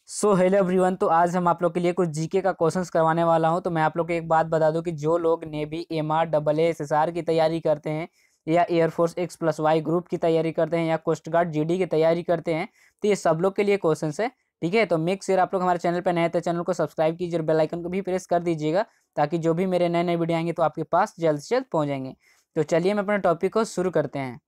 So hello everyone. तो आज हम आप लोग के लिए कुछ जीके का क्वेश्चंस करवाने वाला हूं। तो मैं आप लोग को एक बात बता दूं कि जो लोग नेवी, एमआर, डबल एसएसआर की तैयारी करते हैं या एयरफोर्स X+Y ग्रुप की तैयारी करते हैं या कोस्ट गार्ड जीडी की तैयारी करते हैं, तो ये सब लोग के लिए क्वेश्चंस है। ठीक है, तो मेक श्योर आप लोग हमारे चैनल पर नए तो चैनल को सब्सक्राइब कीजिए और बेल आइकन को भी प्रेस कर दीजिएगा, ताकि जो भी मेरे नए नए वीडियो आएंगे तो आपके पास जल्द से जल्द पहुँच जाएंगे। तो चलिए हम अपने टॉपिक को शुरू करते हैं।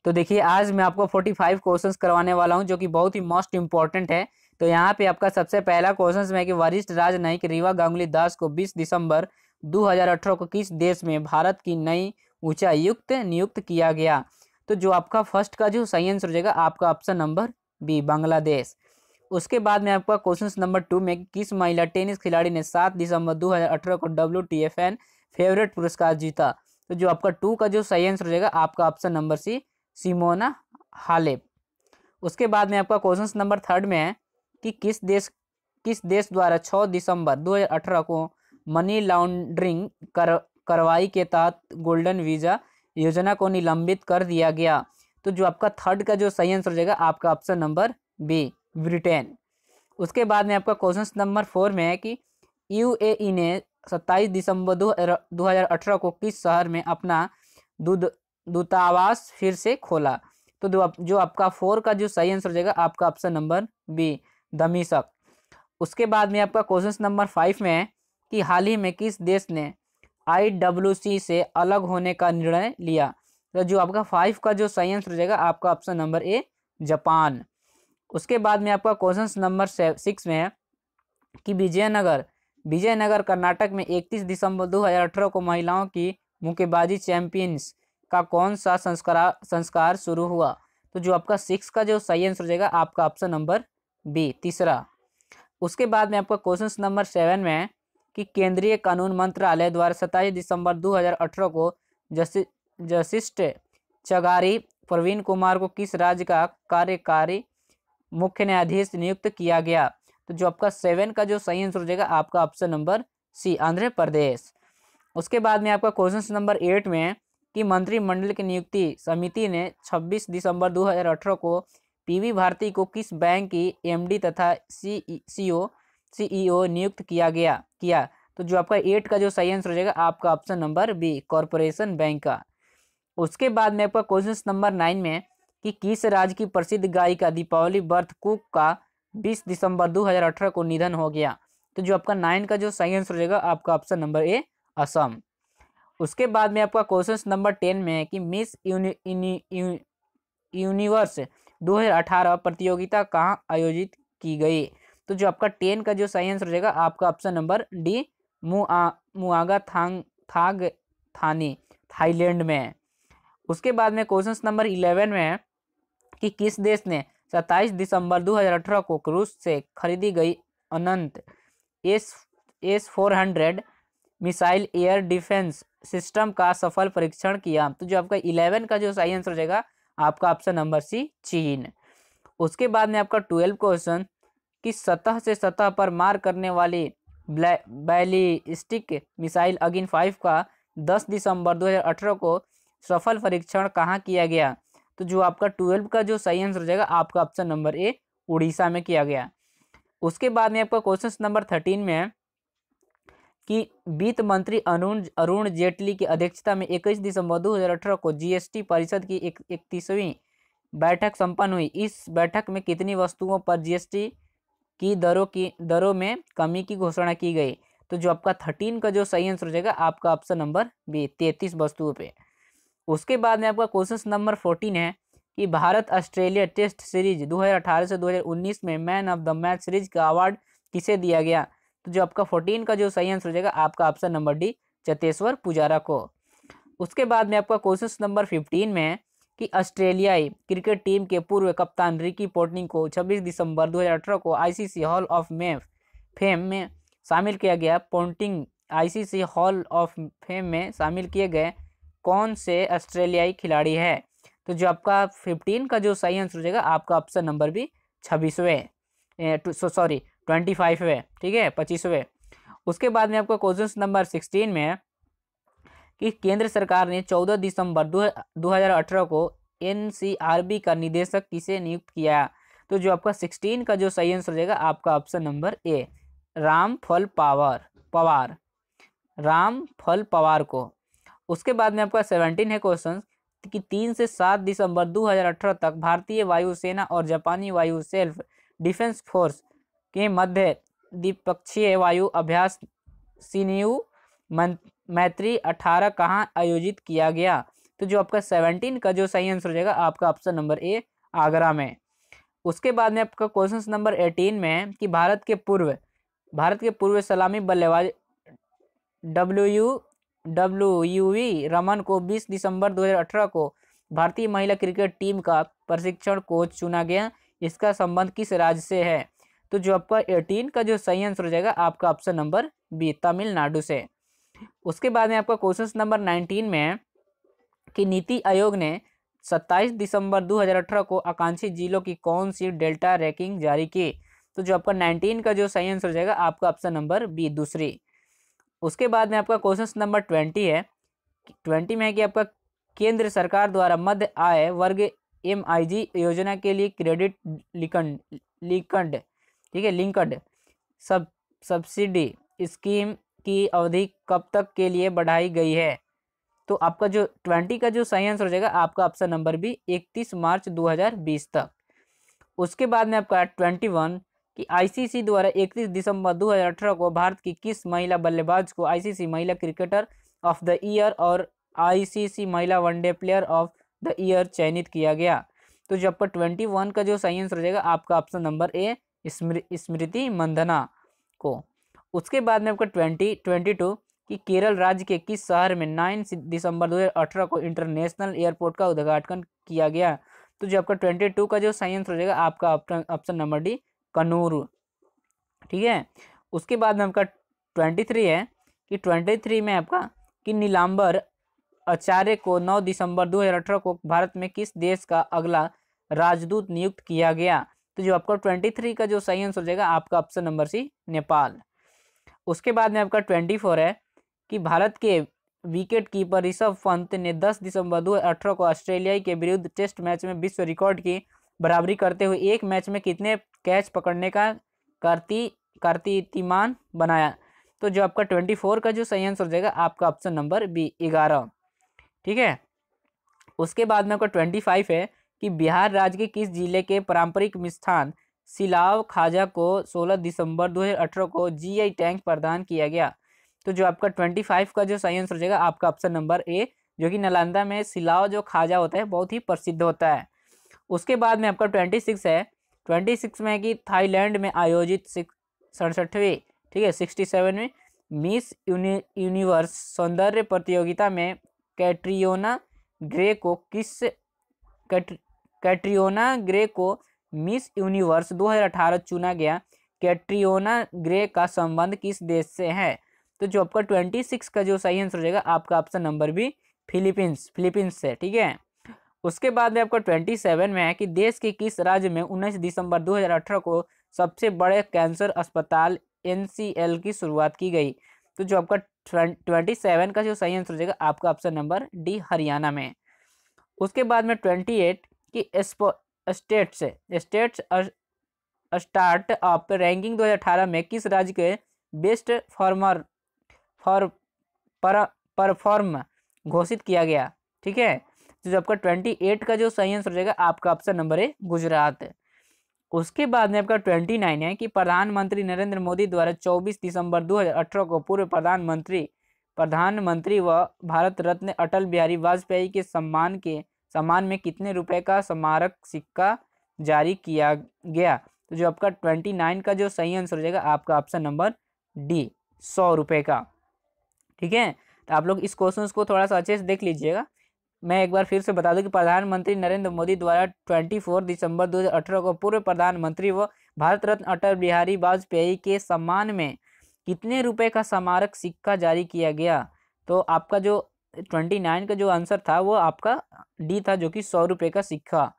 तो देखिए, आज मैं आपको 45 क्वेश्चंस करवाने वाला हूं, जो कि बहुत ही मोस्ट इंपॉर्टेंट है। तो यहाँ पे आपका सबसे पहला क्वेश्चन है कि वरिष्ठ राजनयिक रीवा गांगुली दास को 20 दिसंबर 2018 को किस देश में भारत की नई उच्चायुक्त नियुक्त किया गया? तो जो आपका फर्स्ट का जो सही आंसर हो जाएगा आपका ऑप्शन नंबर बी, बांग्लादेश। उसके बाद में आपका क्वेश्चन नंबर 2 में किस महिला टेनिस खिलाड़ी ने 7 दिसंबर 2018 को WTFN फेवरेट पुरस्कार जीता? तो जो आपका 2 का जो सही आंसर हो जाएगा आपका option number C, Simona Halep. उसके बाद में आपका क्वेश्चन नंबर 3 में है कि किस देश द्वारा 6 दिसंबर 2018 को मनी लॉन्ड्रिंग कार्रवाई के तहत गोल्डन वीजा योजना को निलंबित कर दिया गया? तो जो आपका 3rd का जो सही आंसर हो जाएगा आपका ऑप्शन नंबर बी, ब्रिटेन। उसके बाद में आपका क्वेश्चन नंबर 4 में है कि यूएई ने 27 दिसंबर 2018 को किस शहर में अपना दूतावास फिर से खोला? तो जो आपका 4 का जो सही आंसर हो जाएगा आपका ऑप्शन नंबर बी, दमिश्क। उसके बाद में आपका क्वेश्चन नंबर 5 में है कि हाल ही में किस देश ने IWC से अलग होने का निर्णय लिया? तो जो आपका 5 का जो सही आंसर हो जाएगा आपका ऑप्शन नंबर ए, जापान। उसके बाद में आपका क्वेश्चन नंबर 6 में है कि विजयनगर कर्नाटक में 31 दिसंबर 2018 को महिलाओं की मुक्केबाजी चैंपियंस का कौन सा संस्कार शुरू हुआ? तो जो आपका 6 का जो सही आंसर हो जाएगा आपका ऑप्शन नंबर बी, तीसरा। उसके बाद में आपका क्वेश्चन नंबर 7 में है कि केंद्रीय कानून मंत्रालय द्वारा 27 दिसंबर 2018 को जस्टिस चगारी प्रवीण कुमार को किस राज्य का कार्यकारी मुख्य न्यायाधीश नियुक्त किया गया? तो जो आपका 7 का जो सही आंसर हो जाएगा आपका ऑप्शन नंबर सी, आंध्र प्रदेश। उसके बाद में आपका क्वेश्चन नंबर 8 में है कि मंत्रिमंडल की नियुक्ति समिति ने 26 दिसंबर 2018 को पीवी भारती को किस बैंक की एमडी तथा सीईओ नियुक्त किया? तो जो आपका 8 का जो सही आंसर हो जाएगा आपका option number B, Corporation Bank का। उसके बाद में आपका क्वेश्चन नंबर 9 में कि किस राज्य की प्रसिद्ध गायिका दीपावली बर्थ कुक का 20 दिसंबर 2018 को निधन हो गया? तो जो आपका 9 का जो सही आंसर हो जाएगा आपका ऑप्शन नंबर ए, असम। उसके बाद में आपका क्वेश्चन नंबर 10 में है कि मिस यूनिवर्स 2018 प्रतियोगिता कहाँ आयोजित की गई? तो जो आपका 10 का जो सही आंसर हो जाएगा आपका ऑप्शन नंबर डी, मुआगा थाग थानी, थाईलैंड में। उसके बाद में क्वेश्चन नंबर 11 में है कि किस देश ने 27 दिसंबर 2018 को रूस से खरीदी गई अनंत S-400 missile air defence system का सफल परीक्षण किया? तो जो आपका 11 का जो सही आंसर हो जाएगा आपका ऑप्शन नंबर सी, चीन। उसके बाद में आपका 12 क्वेश्चन कि सतह से सतह पर मार करने वाली बैलिस्टिक मिसाइल अगिन 5 का 10 दिसंबर 2018 को सफल परीक्षण कहाँ किया गया? तो जो आपका 12 का जो सही आंसर हो जाएगा आपका ऑप्शन नंबर ए, उड़ीसा में किया गया। उसके बाद में आपका क्वेश्चन नंबर 13 में है कि वित्त मंत्री अरुण जेटली की अध्यक्षता में 21 दिसंबर 2018 को जीएसटी परिषद की 31वीं बैठक संपन्न हुई। इस बैठक में कितनी वस्तुओं पर जीएसटी की दरों में कमी की घोषणा की गई? तो जो आपका 13 का जो सही आंसर हो जाएगा आपका ऑप्शन नंबर बी, 33 वस्तुओं पे। उसके बाद में आपका क्वेश्चन नंबर 14 है कि भारत ऑस्ट्रेलिया टेस्ट सीरीज 2018 से 2019 में man of the match series का अवार्ड किसे दिया गया? तो जो आपका 14 का जो सही आंसर हो जाएगा आपका option number D, Cheteshwar Pujara को। उसके बाद में आपका क्वेश्चन नंबर 15 में है कि ऑस्ट्रेलियाई क्रिकेट टीम के पूर्व कप्तान रिकी पोंटिंग को 26 दिसंबर 2018 को आईसीसी हॉल ऑफ फेम में शामिल किया गया। Ponting ICC Hall of Fame में शामिल किए गए कौन से ऑस्ट्रेलियाई खिलाड़ी है? तो जो आपका 15 का जो सही आंसर हो जाएगा आपका ऑप्शन नंबर बी, 25वें, ठीक है, 25वें। उसके बाद में आपका क्वेश्चन नंबर 16 में है कि केंद्र सरकार ने 14 दिसंबर 2018 को एनसीआरबी का निदेशक किसे नियुक्त किया? तो जो आपका 16 का जो सही आंसर हो जाएगा आपका ऑप्शन नंबर ए, रामफल पवार, रामफल पवार को। उसके बाद में आपका 17 है क्वेश्चन कि 3 से 7 दिसंबर 2018 तक भारतीय वायुसेना और जापानी वायु सेल्फ डिफेंस फोर्स के मध्य द्विपक्षीय वायु अभ्यास सिन्यू मैत्री 18 कहाँ आयोजित किया गया? तो जो आपका 17 का जो सही आंसर हो जाएगा आपका ऑप्शन नंबर ए, आगरा में। उसके बाद में आपका क्वेश्चन नंबर 18 में है कि भारत के पूर्व सलामी बल्लेबाज डब्ल्यूवी रमन को 20 दिसंबर 2018 को भारतीय महिला क्रिकेट टीम का प्रशिक्षण कोच चुना गया। इसका संबंध किस राज्य से है? तो जो आपका 18 का जो सही आंसर हो जाएगा आपका ऑप्शन नंबर बी, तमिलनाडु से। उसके बाद में आपका क्वेश्चन नंबर 19 में है कि नीति आयोग ने 27 दिसंबर 2018 को आकांक्षी जिलों की कौन सी डेल्टा रैंकिंग जारी की? तो जो आपका 19 का जो सही आंसर हो जाएगा आपका ऑप्शन नंबर बी, दूसरी। उसके बाद में आपका क्वेश्चन नंबर 20 है, 20 में है कि आपका केंद्र सरकार द्वारा मध्य आय वर्ग MIG योजना के लिए क्रेडिट लिंक्ड ठीक है, लिंक्ड सब्सिडी स्कीम की अवधि कब तक के लिए बढ़ाई गई है? तो आपका जो 20 का जो सही आंसर हो जाएगा आपका ऑप्शन नंबर बी, 31 मार्च 2020 तक। उसके बाद में आपका 21 कि ICC द्वारा 31 दिसंबर 2018 को भारत की किस महिला बल्लेबाज को ICC महिला क्रिकेटर ऑफ द ईयर और ICC महिला one day player of the year चयनित किया गया? तो जो आपका 21 का जो सही आंसर हो जाएगा आपका ऑप्शन नंबर ए, स्मृति मंधना को। उसके बाद में आपका 22 कि केरल राज्य के किस शहर में 9 दिसंबर 2018 को इंटरनेशनल एयरपोर्ट का उद्घाटन किया गया? तो जो आपका 22 का जो सही आंसर हो जाएगा आपका ऑप्शन नंबर डी, कन्नूर। ठीक है। उसके बाद में आपका 23 है कि 23 में आपका कि नीलांबर आचार्य को 9 दिसंबर 2018 को भारत में किस देश का अगला राजदूत नियुक्त किया गया? तो जो आपका 23 का जो सही आंसर हो जाएगा आपका ऑप्शन नंबर सी, नेपाल। उसके बाद में आपका 24 है कि भारत के विकेट कीपर ऋषभ पंत ने 10 दिसंबर 2018 को ऑस्ट्रेलिया के विरुद्ध टेस्ट मैच में विश्व रिकॉर्ड की बराबरी करते हुए एक मैच में कितने कैच पकड़ने का कीर्तिमान बनाया? तो जो आपका 24 का जो सही आंसर हो जाएगा आपका ऑप्शन नंबर बी, 11। ठीक है। उसके बाद में आपका 25 है कि बिहार राज्य के किस जिले के पारंपरिक मिष्ठान सिलाव खाजा को 16 दिसंबर 2018 को GI टैग प्रदान किया गया? तो जो आपका 25 का जो सही आंसर हो जाएगा आपका ऑप्शन नंबर ए, जो कि नालंदा में सिलाव जो खाजा होता है बहुत ही प्रसिद्ध होता है। उसके बाद में आपका 26 है, 26 में कि थाईलैंड में आयोजित 67वीं ठीक है 67वीं मिस यूनिवर्स सौंदर्य प्रतियोगिता में कैट्रियोना ग्रे को मिस यूनिवर्स 2018 चुना गया। कैट्रियोना ग्रे का संबंध किस देश से है? तो जो आपका 26 का जो सही आंसर हो जाएगा आपका ऑप्शन नंबर बी, फिलीपींस से। ठीक है। उसके बाद में आपका 27 में है कि देश के किस राज्य में 19 दिसंबर 2018 को सबसे बड़े कैंसर अस्पताल NCL की शुरुआत की गई? तो जो आपका 27 का जो सही आंसर हो जाएगा आपका ऑप्शन नंबर डी, हरियाणा में। उसके बाद में 28 कि स्टेट्स स्टार्टअप रैंकिंग 2018 में किस राज्य के बेस्ट परफॉर्म घोषित किया गया? ठीक है। तो जो आपका 28 का जो सही आंसर हो जाएगा आपका ऑप्शन नंबर ए, गुजरात। उसके बाद में आपका 29 है कि प्रधानमंत्री नरेंद्र मोदी द्वारा 24 दिसंबर 2018 को पूर्व प्रधानमंत्री व भारत रत्न अटल बिहारी वाजपेयी के सम्मान में कितने रुपए का स्मारक सिक्का जारी किया गया? तो जो आपका 29 का जो सही आंसर हो जाएगा आपका ऑप्शन नंबर डी, 100 रुपए का। ठीक है। तो आप लोग इस क्वेश्चन को थोड़ा सा अच्छे से देख लीजिएगा। मैं एक बार फिर से बता दूं कि प्रधानमंत्री नरेंद्र मोदी द्वारा 24 दिसंबर 2018 को पूर्व प्रधानमंत्री व भारत रत्न अटल बिहारी वाजपेयी के सम्मान में कितने रुपए का स्मारक सिक्का जारी किया गया? तो आपका जो 29 का जो आंसर था वो आपका डी था, जो कि 100 रुपए का सिक्का।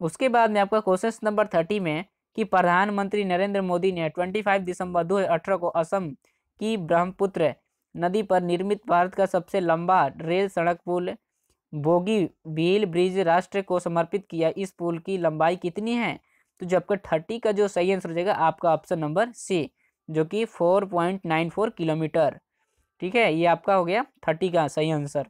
उसके बाद में आपका क्वेश्चन नंबर 30 में कि प्रधानमंत्री नरेंद्र मोदी ने 25 दिसंबर 2018 को असम की ब्रह्मपुत्र नदी पर निर्मित भारत का सबसे लंबा रेल सड़क पुल बोगीबील ब्रिज राष्ट्र को समर्पित किया। इस पुल की लंबाई कितनी है? तो जो आपका 30 का जो सही आंसर हो जाएगा आपका ऑप्शन नंबर सी, जो कि 4.94 किलोमीटर। ठीक है, ये आपका हो गया 30 का सही आंसर।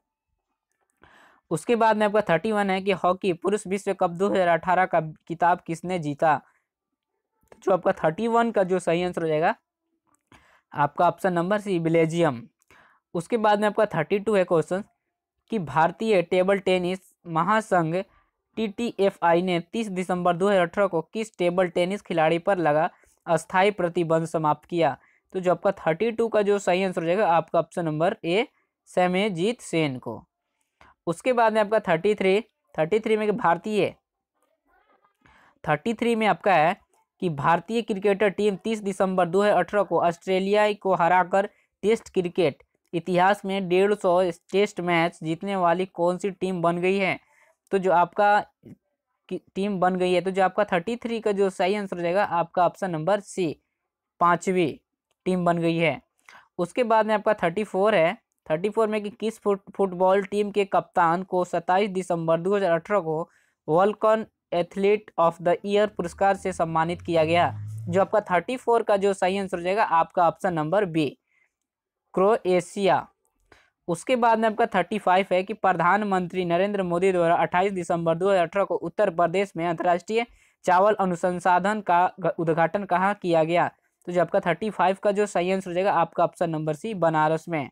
उसके बाद में आपका 31 है कि हॉकी पुरुष विश्व कप 2018 का खिताब किसने जीता। तो जो आपका 31 का जो सही आंसर हो जाएगा आपका ऑप्शन नंबर सी, बेल्जियम। उसके बाद में आपका 32 है क्वेश्चन कि भारतीय टेबल टेनिस महासंघ TTFI ने 30 दिसंबर 2018 को किस टेबल टेनिस खिलाड़ी पर लगा अस्थायी प्रतिबंध समाप्त किया। तो जो आपका 32 का जो सही आंसर हो जाएगा आपका ऑप्शन नंबर ए, समेजीत सेन को। उसके बाद में आपका 33 में भारतीय 33 में आपका है कि भारतीय क्रिकेटर टीम 30 दिसंबर 2018 को ऑस्ट्रेलिया को हराकर टेस्ट क्रिकेट इतिहास में 150 टेस्ट मैच जीतने वाली कौन सी टीम बन गई है। तो जो आपका टीम बन गई है, तो जो आपका 33 का जो सही आंसर हो जाएगा आपका ऑप्शन नंबर सी, 5वीं टीम बन गई है। उसके बाद में आपका 34 है, 34 में कि किस फुटबॉल टीम के कप्तान को 27 दिसंबर 2018 को world athlete of the year पुरस्कार से सम्मानित किया गया। जो आपका 34 का जो सही आंसर हो जाएगा आपका ऑप्शन नंबर बी, क्रोएशिया। उसके बाद में आपका 35 है कि प्रधानमंत्री नरेंद्र मोदी द्वारा 28 दिसंबर 2018 को उत्तर प्रदेश में अंतर्राष्ट्रीय चावल अनुसंधान का उद्घाटन कहाँ किया गया। तो जो आपका 35 का जो सही आंसर हो जाएगा आपका ऑप्शन नंबर सी, बनारस में।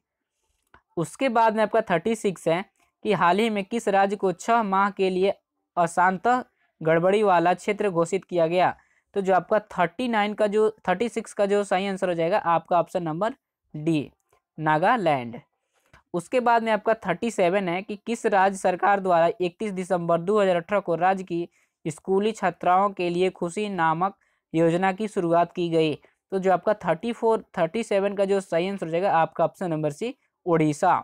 उसके बाद में आपका 36 है कि हाल ही में किस राज्य को 6 माह के लिए अशांत गड़बड़ी वाला क्षेत्र घोषित किया गया। तो जो आपका 36 का जो सही आंसर हो जाएगा आपका ऑप्शन नंबर डी, नागालैंड। उसके बाद में आपका 37 है कि किस राज्य सरकार द्वारा 31 दिसंबर 2018 को राज्य की स्कूली छात्राओं के लिए खुशी नामक योजना की शुरुआत की गई। तो जो आपका 37 का जो सही आंसर हो जाएगा आपका ऑप्शन नंबर सी, उड़ीसा।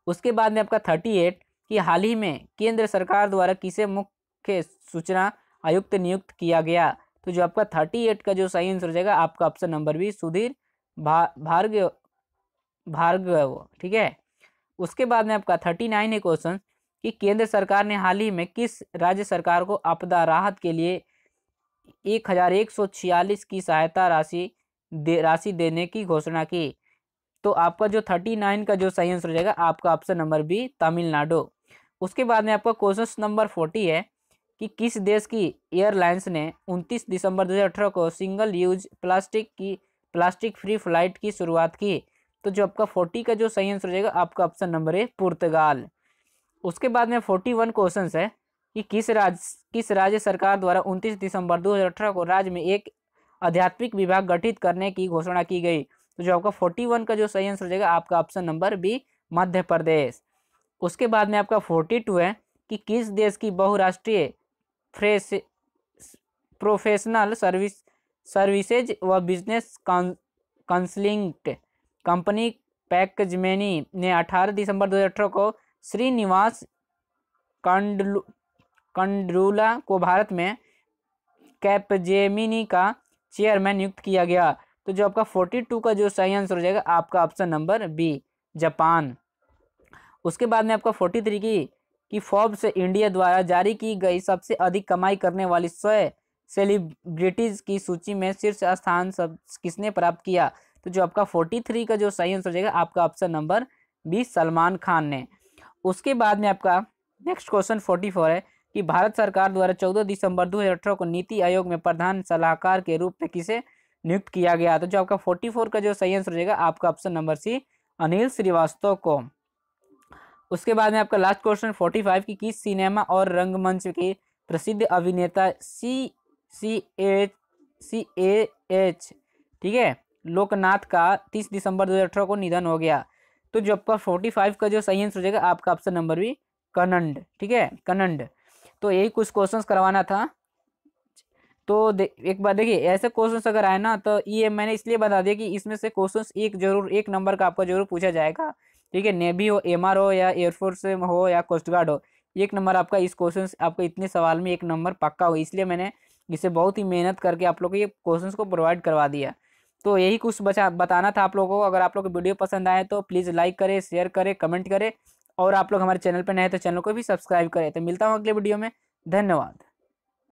उसके बाद में आपका 38 कि हाल ही में केंद्र सरकार द्वारा किसे मुख्य सूचना आयुक्त नियुक्त किया गया। तो जो आपका 38 का जो सही आंसर हो जाएगा आपका option number B, Sudhir Bhargava. ठीक है। उसके बाद में आपका 39 है क्वेश्चन कि केंद्र सरकार ने हाल ही में किस राज्य सरकार को आपदा राहत के लिए 1146 की सहायता राशि देने की घोषणा की। तो आपका जो 39 का जो सही आंसर हो जाएगा आपका ऑप्शन नंबर बी, तमिलनाडु। उसके बाद में आपका क्वेश्चन नंबर 40 है कि किस देश की एयरलाइंस ने 29 दिसंबर 2018 को single use plastic free flight की शुरुआत की। तो जो आपका 40 का जो सही आंसर हो जाएगा आपका ऑप्शन नंबर ए, पुर्तगाल। उसके बाद में 41 क्वेश्चन है कि किस राज्य सरकार द्वारा 29 दिसंबर 2018 को राज्य में एक आध्यात्मिक विभाग गठित करने की घोषणा की गई। तो जो आपका 41 का जो सही आंसर हो जाएगा आपका option number B, Madhya Pradesh. उसके बाद में आपका 42 है कि किस देश की बहुराष्ट्रीय प्रोफेशनल सर्विसेज व बिजनेस काउंसलिंग कंपनी पैकजमेनी ने 18 दिसंबर 2018 को श्रीनिवास कंडरूला को भारत में कैपजेमिनी का चेयरमैन नियुक्त किया गया। तो जो आपका 42 का जो सही आंसर हो जाएगा आपका ऑप्शन नंबर बी, जापान। उसके बाद में आपका 43 की फोर्ब्स इंडिया द्वारा जारी की गई सबसे अधिक कमाई करने वाली 100 सेलिब्रिटीज की सूची में शीर्ष स्थान किसने प्राप्त किया। तो जो आपका 43 का जो सही आंसर हो जाएगा आपका option number B, Salman Khan ने। उसके बाद में आपका नेक्स्ट क्वेश्चन 44 है कि भारत सरकार द्वारा 14 दिसंबर 2018 को नीति आयोग में प्रधान सलाहकार के रूप में किसे नियुक्त किया गया। तो जो आपका 44 का जो सही आंसर हो जाएगा आपका option number C, Anil Srivastava को। उसके बाद में आपका लास्ट क्वेश्चन 45 की किस सिनेमा और रंगमंच के प्रसिद्ध अभिनेता CAH ठीक है लोकनाथ का 30 दिसंबर 2018 को निधन हो गया। तो जो आपका 45 का जो सही आंसर हो जाएगा आपका ऑप्शन नंबर बी, कन्नड़। ठीक है, कन्नड़। तो यही कुछ क्वेश्चंस करवाना था। तो एक बार देखिए ऐसे क्वेश्चंस अगर आए ना तो ये मैंने इसलिए बता दिया कि इसमें से क्वेश्चंस एक नंबर का आपका जरूर पूछा जाएगा। ठीक है, नेवी हो, MR हो या एयरफोर्स हो या कोस्ट गार्ड हो, एक नंबर आपका इस क्वेश्चन आपका इतने सवाल में एक नंबर पक्का हो। इसलिए मैंने इसे बहुत ही मेहनत करके आप लोग को ये क्वेश्चंस को प्रोवाइड करवा दिया। तो यही कुछ बताना था आप लोगों को। अगर आप लोग को वीडियो पसंद आए तो प्लीज़ लाइक करें, शेयर करें, कमेंट करें और आप लोग हमारे चैनल पर नए हैं तो चैनल को भी सब्सक्राइब करें। तो मिलता हूँ अगले वीडियो में। धन्यवाद।